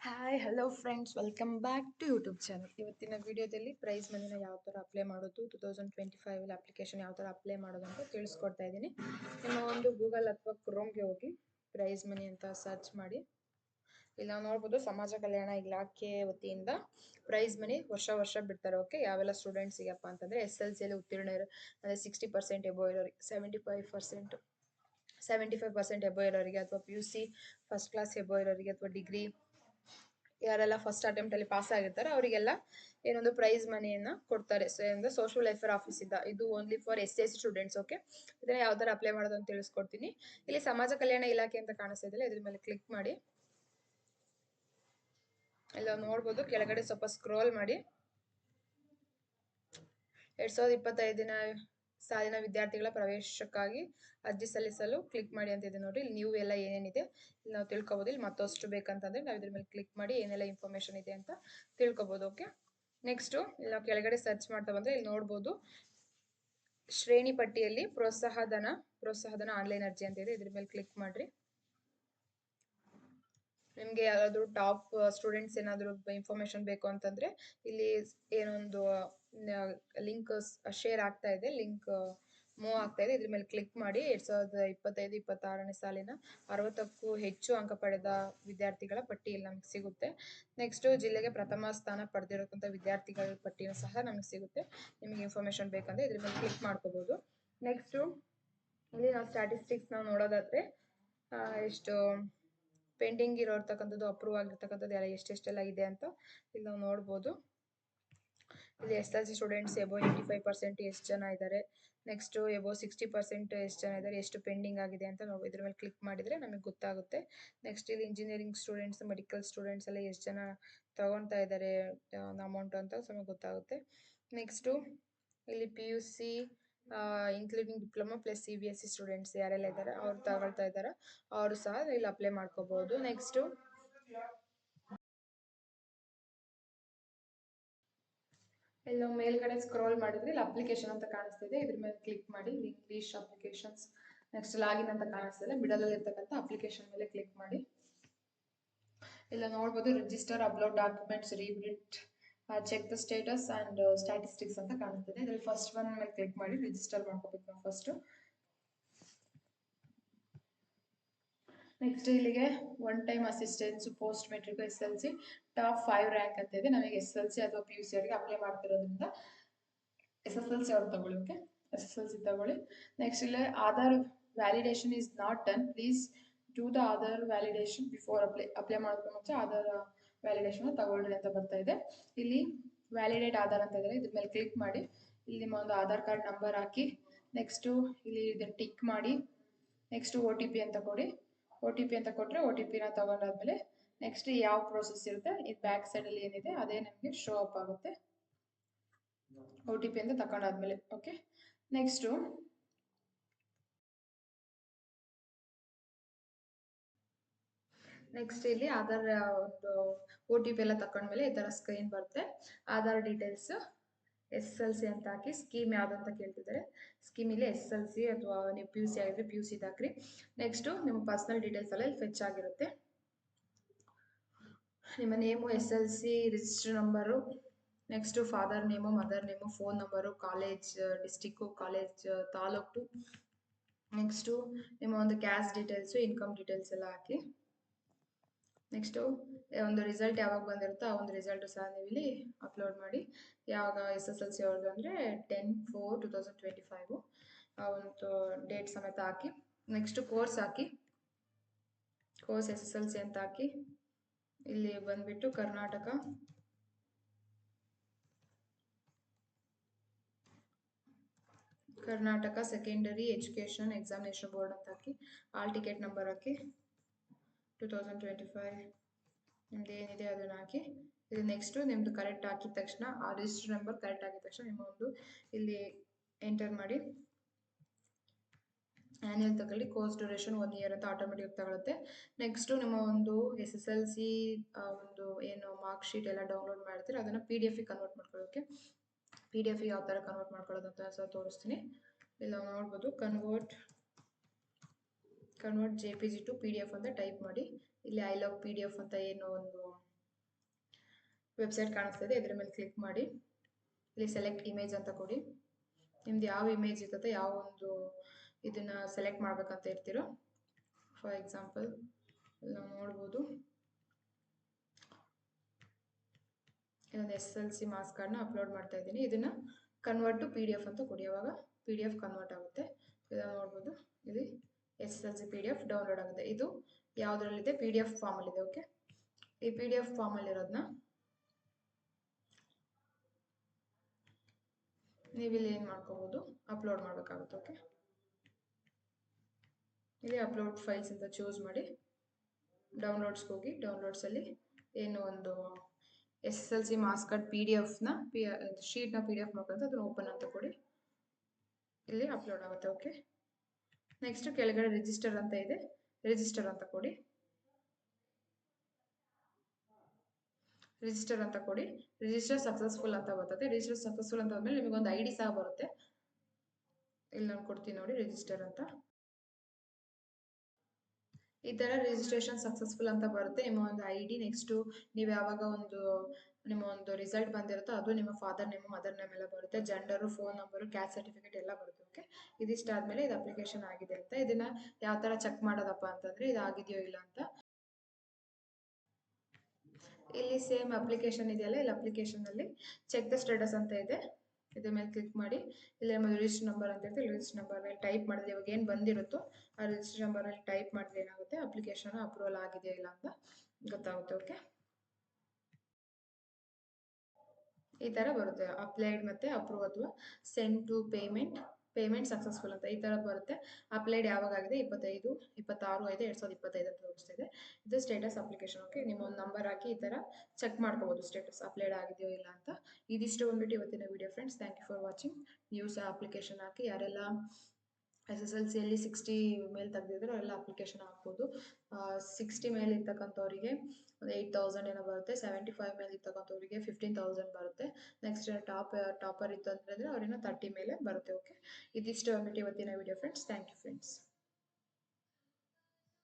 Hi hello friends, welcome back to YouTube channel. ಇವತ್ತಿನ ವಿಡಿಯೋದಲ್ಲಿ price ಮನಿನ ಯಾವ ಥರ ಅಪ್ಲೈ ಮಾಡೋದು, 2025 ಅಪ್ಲಿಕೇಶನ್ ಯಾವ ಥರ ಅಪ್ಲೈ ಮಾಡೋದು ಅಂತ ತಿಳಿಸ್ಕೊಡ್ತಾ ಇದ್ದೀನಿ. ನಿಮ್ಮ ಒಂದು ಗೂಗಲ್ ಅಥವಾ ಕ್ರೋಮ್ಗೆ ಹೋಗಿ ಪ್ರೈಸ್ ಮನಿ ಅಂತ ಸರ್ಚ್ ಮಾಡಿ. ಇಲ್ಲಿ ನಾವು ನೋಡ್ಬೋದು, ಸಮಾಜ ಕಲ್ಯಾಣ ಇಲಾಖೆ ವತಿಯಿಂದ ಪ್ರೈಸ್ ಮನಿ ವರ್ಷ ಬಿಡ್ತಾರೆ. ಓಕೆ, ಯಾವೆಲ್ಲ ಸ್ಟೂಡೆಂಟ್ಸ್ ಸಿಗಪ್ಪ ಅಂತಂದರೆ SLCಯಲ್ಲಿ ಉತ್ತೀರ್ಣರು ಅಂದರೆ 60% ಎಬೋ ಇರೋರಿಗೆ, 75% ಎಬೋ ಇರೋರಿಗೆ, ಅಥವಾ PUC ಫಸ್ಟ್ ಕ್ಲಾಸ್ ಎಬೋ ಇರೋರಿಗೆ, ಅಥವಾ ಡಿಗ್ರಿ ಯಾರೆಲ್ಲ ಫಸ್ಟ್ ಅಟೆಂಪ್ಟ್ ಅಲ್ಲಿ ಪಾಸ್ ಆಗಿರ್ತಾರೆ ಅವರಿಗೆಲ್ಲ ಏನೊಂದು ಪ್ರೈಸ್ ಮನಿಯನ್ನ ಕೊಡ್ತಾರೆ. ಸೋಷಿಯಲ್ ವೆಲ್ಫೇರ್ ಆಫೀಸ್ ಇಂದ. ಇದು only for SC students. Okay, ಇದನ್ನ ಯಾವ ತರ ಅಪ್ಲೈ ಮಾಡೋದು ಅಂತ ತಿಳಿಸ್ಕೊಡ್ತೀನಿ. ಇಲ್ಲಿ ಸಮಾಜ ಕಲ್ಯಾಣ ಇಲಾಖೆ ಅಂತ ಕಾಣಿಸ್ತಾ ಇದೆ, ಇದ್ರ ಮೇಲೆ ಕ್ಲಿಕ್ ಮಾಡಿ. ಎಲ್ಲ ನೋಡ್ಬೋದು, ಕೆಳಗಡೆ ಸ್ವಲ್ಪ ಸ್ಕ್ರೋಲ್ ಮಾಡಿ. 2025 ಸಾಲಿನ ವಿದ್ಯಾರ್ಥಿಗಳ ಪ್ರವೇಶಕ್ಕಾಗಿ ಅರ್ಜಿ ಸಲ್ಲಿಸಲು ಕ್ಲಿಕ್ ಮಾಡಿ ಅಂತ ಇದೆ ನೋಡಿ. ಇಲ್ಲಿ ನೀವು ಎಲ್ಲ ಏನೇನಿದೆ ಇಲ್ಲಿ ನಾವು ತಿಳ್ಕೊಬೋದು. ಇಲ್ಲಿ ಮತ್ತಷ್ಟು ಬೇಕಂತಂದ್ರೆ ನಾವು ಇದ್ರ ಮೇಲೆ ಕ್ಲಿಕ್ ಮಾಡಿ ಏನೆಲ್ಲ ಇನ್ಫಾರ್ಮೇಶನ್ ಇದೆ ಅಂತ ತಿಳ್ಕೊಬೋದು. ಓಕೆ, ನೆಕ್ಸ್ಟ್ ಇಲ್ಲಿ ನಾವು ಕೆಳಗಡೆ ಸರ್ಚ್ ಮಾಡ್ತಾ ಬಂದ್ರೆ ಇಲ್ಲಿ ನೋಡ್ಬೋದು, ಶ್ರೇಣಿ ಪಟ್ಟಿಯಲ್ಲಿ ಪ್ರೋತ್ಸಾಹಧನ ಆನ್ಲೈನ್ ಅರ್ಜಿ ಅಂತ ಇದೆ. ಇದ್ರ ಮೇಲೆ ಕ್ಲಿಕ್ ಮಾಡ್ರಿ. ನಿಮ್ಗೆ ಯಾರಾದ್ರೂ ಟಾಪ್ ಸ್ಟೂಡೆಂಟ್ಸ್ ಏನಾದ್ರು ಇನ್ಫಾರ್ಮೇಶನ್ ಬೇಕು ಅಂತಂದ್ರೆ ಇಲ್ಲಿ ಏನೊಂದು ಲಿಂಕ್ ಶೇರ್ ಆಗ್ತಾ ಇದೆ, ಲಿಂಕ್ ಮೂವ್ ಆಗ್ತಾ ಇದೆ. ಇದ್ರ ಮೇಲೆ ಕ್ಲಿಕ್ ಮಾಡಿ 2025-26 ಸಾಲಿನ 60ಕ್ಕೂ ಹೆಚ್ಚು ಅಂಕ ಪಡೆದ ವಿದ್ಯಾರ್ಥಿಗಳ ಪಟ್ಟಿ ಇಲ್ಲಿ ನಮ್ಗೆ ಸಿಗುತ್ತೆ. ನೆಕ್ಸ್ಟ್ ಜಿಲ್ಲೆಗೆ ಪ್ರಥಮ ಸ್ಥಾನ ಪಡೆದಿರತಕ್ಕಂಥ ವಿದ್ಯಾರ್ಥಿಗಳ ಪಟ್ಟಿನೂ ಸಹ ನಮ್ಗೆ ಸಿಗುತ್ತೆ. ನಿಮ್ಗೆ ಇನ್ಫಾರ್ಮೇಶನ್ ಬೇಕಂದ್ರೆ ಇದ್ರ ಮೇಲೆ ಕ್ಲಿಕ್ ಮಾಡ್ಕೋಬಹುದು. ನೆಕ್ಸ್ಟ್ ಇಲ್ಲಿ ನಾವು ಸ್ಟ್ಯಾಟಿಸ್ಟಿಕ್ಸ್ ನಾವು ನೋಡೋದಾದ್ರೆ ಎಷ್ಟು ಪೆಂಡಿಂಗ್ ಇರೋರ್ತಕ್ಕಂಥದ್ದು, ಅಪ್ರೂವ್ ಆಗಿರ್ತಕ್ಕಂಥದ್ದು ಎಲ್ಲ ಎಷ್ಟೆಷ್ಟೆಲ್ಲ ಇದೆ ಅಂತ ಇಲ್ಲಿ ನಾವು ನೋಡ್ಬೋದು. ಇಲ್ಲಿ SLC ಸ್ಟೂಡೆಂಟ್ಸ್ ಎಬೋ 85% ಎಷ್ಟು ಜನ ಇದ್ದಾರೆ, ನೆಕ್ಸ್ಟ್ ಎಬೋ 60% ಎಷ್ಟು ಜನ ಇದ್ದಾರೆ, ಎಷ್ಟು ಪೆಂಡಿಂಗ್ ಆಗಿದೆ ಅಂತ ನಾವು ಇದ್ರ ಮೇಲೆ ಕ್ಲಿಕ್ ಮಾಡಿದ್ರೆ ನಮಗೆ ಗೊತ್ತಾಗುತ್ತೆ. ನೆಕ್ಸ್ಟ್ ಇಲ್ಲಿ ಇಂಜಿನಿಯರಿಂಗ್ ಸ್ಟೂಡೆಂಟ್ಸ್, ಮೆಡಿಕಲ್ ಸ್ಟೂಡೆಂಟ್ಸ್ ಎಲ್ಲ ಎಷ್ಟು ಜನ ತಗೊಳ್ತಾ ಇದ್ದಾರೆ ಅಮೌಂಟ್ ಅಂತ ನಮಗೆ ಗೊತ್ತಾಗುತ್ತೆ. ನೆಕ್ಸ್ಟ್ ಇಲ್ಲಿ PUC including diploma plus CBSE students ಯಾರೆಲ್ಲ ಇದ್ದಾರೆ ಅವ್ರು ತಗೊಳ್ತಾ ಇದ್ದಾರೆ, ಅವರು ಸಹ ಇಲ್ಲಿ ಅಪ್ಲೈ ಮಾಡ್ಕೋಬಹುದು. ನೆಕ್ಸ್ಟ್ ಇಲ್ಲಿ ಮೇಲ್ಗಡೆ ಸ್ಕ್ರೋಲ್ ಮಾಡಿದ್ರೆ ಇಲ್ಲಿ ಅಪ್ಲಿಕೇಶನ್ ಅಂತ ಕಾಣಿಸ್ತಿದೆ, ಇದ್ರ ಮೇಲೆ ಕ್ಲಿಕ್ ಮಾಡಿ. ಇಂಗ್ಲಿಷ್ ಅಪ್ಲಿಕೇಶನ್ಸ್, ನೆಕ್ಸ್ಟ್ ಲಾಗಿನ್ ಅಂತ ಕಾಣಿಸ್ತಿದೆ, ಮಿಡಲ್ ಅಲ್ಲಿ ಇರ್ತಕ್ಕಂಥ ಅಪ್ಲಿಕೇಶನ್ ಮೇಲೆ ಕ್ಲಿಕ್ ಮಾಡಿ. ಇಲ್ಲ ನೋಡ್ಬೋದು, register, upload documents, reprint, check the status and statistics ಅಂತ ಕಾಣಿಸ್ತಿದೆ. ಇದ್ರಲ್ಲಿ ಫಸ್ಟ್ ಒನ್ ಮೇಲೆ ಕ್ಲಿಕ್ ಮಾಡಿ ರಿಜಿಸ್ಟರ್ ಮಾಡ್ಕೋಬೇಕು ನಾವು ಫಸ್ಟ್. ನೆಕ್ಸ್ಟ್ ಇಲ್ಲಿಗೆ one time assistance, post matric, SLC top 5 rank ಅಂತ ಇದೆ. ನಮಗೆ SLC ಅಥವಾ PUC ಅವರಿಗೆ ಅಪ್ಲೈ ಮಾಡ್ತಿರೋದ್ರಿಂದ SSLC ಅವ್ರು ತಗೊಳ್ಳಿ. ಓಕೆ, SSLC ತಗೊಳ್ಳಿ. ನೆಕ್ಸ್ಟ್ ಇಲ್ಲಿ Aadhaar validation is not done, please do the Aadhaar validation before apply ಮಾಡೋದಕ್ಕೆ ಮುಂಚೆ ಆಧಾರ್ ವ್ಯಾಲಿಡೇಷನ್ ತಗೊಳ್ಳಿ ಅಂತ ಬರ್ತಾ ಇದೆ. ಇಲ್ಲಿ ವ್ಯಾಲಿಡೇಟ್ ಆಧಾರ್ ಅಂತ ಇದೆ, ಇದ್ರ ಮೇಲೆ ಕ್ಲಿಕ್ ಮಾಡಿ. ಇಲ್ಲಿ ನಿಮ್ಮ ಒಂದು ಆಧಾರ್ ಕಾರ್ಡ್ ನಂಬರ್ ಹಾಕಿ, ನೆಕ್ಸ್ಟ್ ಇಲ್ಲಿ ಇದನ್ನ ಟಿಕ್ ಮಾಡಿ, ನೆಕ್ಸ್ಟ್ OTP ಅಂತ ಕೊಡಿ. OTP ಅಂತ ಕೊಟ್ಟರೆ OTP ನ ತಗೊಂಡಾದ್ಮೇಲೆ ನೆಕ್ಸ್ಟ್ ಯಾವ ಪ್ರೋಸೆಸ್ ಇರುತ್ತೆ ಈ ಬ್ಯಾಕ್ ಸೈಡ್ ಅಲ್ಲಿ ಏನಿದೆ ಅದೇ ನಮಗೆ ಶೋ ಅಪ್ ಆಗುತ್ತೆ, OTP ಅಂತ ತಗೊಂಡಾದ್ಮೇಲೆ. ಓಕೆ, ನೆಕ್ಸ್ಟ್ ಇಲ್ಲಿ ಆಧಾರ್ ಒಂದು OTP ಎಲ್ಲ ತಕೊಂಡ್ಮೇಲೆ ಈ ತರ ಸ್ಕ್ರೀನ್ ಬರುತ್ತೆ. ಆಧಾರ್ ಡೀಟೇಲ್ಸ್ SSLC ಅಂತ ಹಾಕಿ, ಸ್ಕೀಮ್ ಯಾವ್ದು ಅಂತ ಕೇಳ್ತಿದ್ದಾರೆ. ಸ್ಕೀಮ್ ಇಲ್ಲಿ SSLC ಅಥವಾ ನೀವು PUC ಆಗಿದ್ರೆ PUC ಹಾಕ್ರಿ. ನೆಕ್ಸ್ಟ್ ನಿಮ್ಮ ಪರ್ಸನಲ್ ಡೀಟೇಲ್ಸ್ ಎಲ್ಲ ಇಲ್ಲಿ ಫೆಚ್ ಆಗಿರುತ್ತೆ. ನಿಮ್ಮ name, SLC register number, next father name, mother name, phone number, college district, college taluk, next ನಿಮ್ಮ ಒಂದು ಕ್ಯಾಸ್ಟ್ ಡೀಟೇಲ್ಸು, ಇನ್ಕಮ್ ಡೀಟೇಲ್ಸ್ ಎಲ್ಲ ಹಾಕಿ. ನೆಕ್ಸ್ಟ್ ಒಂದು ರಿಸಲ್ಟ್ ಯಾವಾಗ ಬಂದಿರುತ್ತೋ ಆ ಒಂದು ರಿಸಲ್ಟ್ ಸಹ ನೀವು ಇಲ್ಲಿ ಅಪ್ಲೋಡ್ ಮಾಡಿ. ಯಾವಾಗ SSLC ಅವ್ರದ್ದು ಅಂದರೆ 10/4/2025 ಆ ಒಂದು ಡೇಟ್ ಸಮೇತ ಹಾಕಿ. ನೆಕ್ಸ್ಟ್ ಕೋರ್ಸ್ ಹಾಕಿ, ಕೋರ್ಸ್ SSLC ಅಂತ ಹಾಕಿ. ಇಲ್ಲಿ ಬಂದ್ಬಿಟ್ಟು Karnataka secondary education examination board ಅಂತ ಹಾಕಿ. ಆಲ್ ಟಿಕೆಟ್ ನಂಬರ್ ಹಾಕಿ, 2025 ನಿಮ್ದು ಏನಿದೆ ಅದನ್ನ ಹಾಕಿ. ಇದು ನೆಕ್ಸ್ಟ್ ನಿಮ್ದು ಕರೆಕ್ಟ್ ಹಾಕಿದ ತಕ್ಷಣ, ಆ ರಿಜಿಸ್ಟರ್ ನಂಬರ್ ಕರೆಕ್ಟ್ ಆಗಿದ ತಕ್ಷಣ ನಿಮ್ಮ ಒಂದು ಇಲ್ಲಿ ಎಂಟರ್ ಮಾಡಿ. ಆನ್ಯುವಲ್ ತಗೊಳ್ಳಿ, ಕೋರ್ಸ್ ಡ್ಯೂರೇಷನ್ 1 year ಅಂತ ಆಟೋಮೆಟಿಕ್ ತಗೊಳುತ್ತೆ. ನೆಕ್ಸ್ಟ್ ನಿಮ್ಮ ಒಂದು SSLC ಒಂದು ಏನು ಮಾರ್ಕ್ ಶೀಟ್ ಎಲ್ಲ ಡೌನ್ಲೋಡ್ ಮಾಡ್ತೀರಾ ಅದನ್ನ PDF ಕನ್ವರ್ಟ್ ಮಾಡ್ಕೊಳ್ಳೋಕೆ, PDF ಯಾವ ತರ ಕನ್ವರ್ಟ್ ಮಾಡ್ಕೊಳ್ಳೋದು ಅಂತ ಸಹ ತೋರಿಸ್ತೀನಿ. ಇಲ್ಲ ನೋಡ್ಬೋದು, ಕನ್ವರ್ಟ್ JPG ಟು PDF ಅಂತ ಟೈಪ್ ಮಾಡಿ. ಇಲ್ಲಿ ಐ ಲವ್ PDF ಅಂತ ಏನೋ ಒಂದು ವೆಬ್ಸೈಟ್ ಕಾಣಿಸ್ತಾ ಇದೆ, ಇದ್ರ ಮೇಲೆ ಕ್ಲಿಕ್ ಮಾಡಿ ಇಲ್ಲಿ ಸೆಲೆಕ್ಟ್ ಇಮೇಜ್ ಅಂತ ಕೊಡಿ. ನಿಮ್ದು ಯಾವ ಇಮೇಜ್ ಇರ್ತದೆ, ಯಾವ ಒಂದು ಇದನ್ನ ಸೆಲೆಕ್ಟ್ ಮಾಡ್ಬೇಕಂತ ಇರ್ತೀರೋ, ಫಾರ್ ಎಕ್ಸಾಂಪಲ್ ನಾವು ನೋಡ್ಬೋದು ಇನ್ನೊಂದು SSLC ಮಾರ್ಕ್ಸ್ ಕಾರ್ಡ್ನ ಅಪ್ಲೋಡ್ ಮಾಡ್ತಾ ಇದ್ದೀನಿ. ಇದನ್ನ ಕನ್ವರ್ಟ್ ಟು PDF ಅಂತ ಕೊಡಿ. ಅವಾಗ PDF ಕನ್ವರ್ಟ್ ಆಗುತ್ತೆ. ಇದನ್ನ ನೋಡ್ಬೋದು, ಇಲ್ಲಿ SSLC PDF ಡೌನ್ಲೋಡ್ ಆಗುತ್ತೆ. ಇದು ಯಾವುದರಲ್ಲಿದೆ, PDF ಫಾರ್ಮಲ್ಲಿದೆ. ಓಕೆ, ಈ PDF ಫಾರ್ಮಲ್ಲಿರೋದನ್ನ ನೀವಿಲ್ಲಿ ಏನು ಮಾಡ್ಕೋಬೋದು, ಅಪ್ಲೋಡ್ ಮಾಡಬೇಕಾಗುತ್ತೆ. ಓಕೆ, ಇಲ್ಲಿ ಅಪ್ಲೋಡ್ ಫೈಲ್ಸ್ ಅಂತ ಚೂಸ್ ಮಾಡಿ ಡೌನ್ಲೋಡ್ಸ್ಗೆ ಹೋಗಿ, ಡೌನ್ಲೋಡ್ಸಲ್ಲಿ ಏನು ಒಂದು SSLC ಮಾರ್ಕ್ಸ್ ಕಾರ್ಡ್ PDFನ ಶೀಟ್ನ PDF ಮಾಡ್ಕೊಂಡು ಅದನ್ನು ಓಪನ್ ಅಂತ ಕೊಡಿ. ಇಲ್ಲಿ ಅಪ್ಲೋಡ್ ಆಗುತ್ತೆ. ಓಕೆ, ನೆಕ್ಸ್ಟ್ ಕೆಳಗಡೆ ರಿಜಿಸ್ಟರ್ ಅಂತ ಇದೆ, ರಿಜಿಸ್ಟರ್ ಅಂತ ಕೊಡಿ. ರಿಜಿಸ್ಟರ್ ಅಂತ ಕೊಡಿ. ರಿಜಿಸ್ಟರ್ ಸಕ್ಸಸ್ಫುಲ್ ಅಂತ ಬರ್ತದೆ. ರಿಜಿಸ್ಟರ್ ಸಕ್ಸಸ್ಫುಲ್ ಅಂತ ಆದ್ಮೇಲೆ ನಿಮಗೆ ಒಂದು ID ಸಹ ಬರುತ್ತೆ. ಇಲ್ಲಿ ನಾನು ಕೊಡ್ತೀನಿ ನೋಡಿ, ರಿಜಿಸ್ಟರ್ ಅಂತ. ಈ ತರ ರಿಜಿಸ್ಟ್ರೇಷನ್ ಸಕ್ಸಸ್ಫುಲ್ ಅಂತ ಬರುತ್ತೆ. ನಿಮ್ಮ ಒಂದು ID, ನೆಕ್ಸ್ಟ್ ನೀವು ಯಾವಾಗ ಒಂದು ನಿಮ್ಮ ಒಂದು ರಿಸಲ್ಟ್ ಬಂದಿರುತ್ತೋ ಅದು ನಿಮ್ಮ ಫಾದರ್ ನೇಮ್, ಮದರ್ ನೇಮ್ ಎಲ್ಲ ಬರುತ್ತೆ. Gender, phone number, caste certificate ಎಲ್ಲ ಬರುತ್ತೆ. ಓಕೆ, ಇದಿಷ್ಟ ಆದ್ಮೇಲೆ ಇದು ಅಪ್ಲಿಕೇಶನ್ ಆಗಿದೆ ಅಂತ. ಇದನ್ನ ಯಾವ ತರ ಚೆಕ್ ಮಾಡೋದಪ್ಪ ಅಂತಂದ್ರೆ, ಇದು ಆಗಿದೆಯೋ ಇಲ್ಲ ಅಂತ ಇಲ್ಲಿ ಸೇಮ್ ಅಪ್ಲಿಕೇಶನ್ ಇದೆಯಲ್ಲ, ಇಲ್ಲಿ ಅಪ್ಲಿಕೇಶನ್ ಅಲ್ಲಿ ಚೆಕ್ ದ ಸ್ಟೇಟಸ್ ಅಂತ ಇದೆ. ಇದ್ರ ಮೇಲೆ ಕ್ಲಿಕ್ ಮಾಡಿ ಇಲ್ಲಿ ರಿಜಿಸ್ಟರ್ ನಂಬರ್ ಅಂತ ಇರುತ್ತೆ. ರಿಜಿಸ್ಟರ್ ನಂಬರ್ ಮೇಲೆ ಟೈಪ್ ಮಾಡಿದ್ರೆ ಇವಾಗ ಏನು ಬಂದಿರುತ್ತೋ ಆ ರಿಜಿಸ್ಟರ್ ನಂಬರ್ ಅಲ್ಲಿ ಟೈಪ್ ಮಾಡಿದ್ರೆ ಏನಾಗುತ್ತೆ, ಅಪ್ಲಿಕೇಶನ್ ಅಪ್ರೂವಲ್ ಆಗಿದೆಯಾ ಇಲ್ಲ ಅಂತ ಗೊತ್ತಾಗುತ್ತೆ. ಓಕೆ, ಈ ತರ ಬರುತ್ತೆ, ಅಪ್ಲೈಡ್ ಮತ್ತೆ ಅಪ್ರೂವ್ ಅಥವಾ ಸೆಂಡ್ ಟು ಪೇಮೆಂಟ್ ಸಕ್ಸಸ್ಫುಲ್ ಅಂತ ಈ ತರ ಬರುತ್ತೆ. ಅಪ್ಲೈಡ್ ಯಾವಾಗ ಆಗಿದೆ, 25/6/2025 ಅಂತ ತೋರಿಸ್ತಿದೆ. ಇದು ಸ್ಟೇಟಸ್ ಅಪ್ಲಿಕೇಶನ್. ಓಕೆ, ನಿಮ್ಮ ಒಂದು ನಂಬರ್ ಹಾಕಿ ಈ ತರ ಚೆಕ್ ಮಾಡ್ಕೋಬಹುದು ಸ್ಟೇಟಸ್ ಅಪ್ಲೈಡ್ ಆಗಿದೆಯೋ ಇಲ್ಲ ಅಂತ. ಇದಿಷ್ಟು ಬಂದ್ಬಿಟ್ಟು ಇವತ್ತಿನ video friends. Thank you for watching. ನೀವು ಸಹ ಅಪ್ಲಿಕೇಶನ್ ಹಾಕಿ, ಯಾರೆಲ್ಲ SSLCಯಲ್ಲಿ 60 ಮೇಲೆ ತೆಗೆದಿದ್ರು ಅವರೆಲ್ಲ ಅಪ್ಲಿಕೇಶನ್ ಹಾಕ್ಬೋದು. 60 ಮೇಲೆ ಇರ್ತಕ್ಕಂಥವರಿಗೆ ಒಂದು 8,000 ಏನೋ ಬರುತ್ತೆ. 75 ಮೇಲೆ ಇರ್ತಕ್ಕಂಥವರಿಗೆ 15,000 ಬರುತ್ತೆ. ನೆಕ್ಸ್ಟ್ ಟಾಪರ್ ಇತ್ತು ಅಂತಂದ್ರೆ ಅವ್ರಿಗೆ 30 ಮೇಲೆ ಬರುತ್ತೆ. ಓಕೆ, ಇದಿಷ್ಟು ಬಂದ್ಬಿಟ್ಟು ಇವತ್ತಿನ video friends. Thank you friends.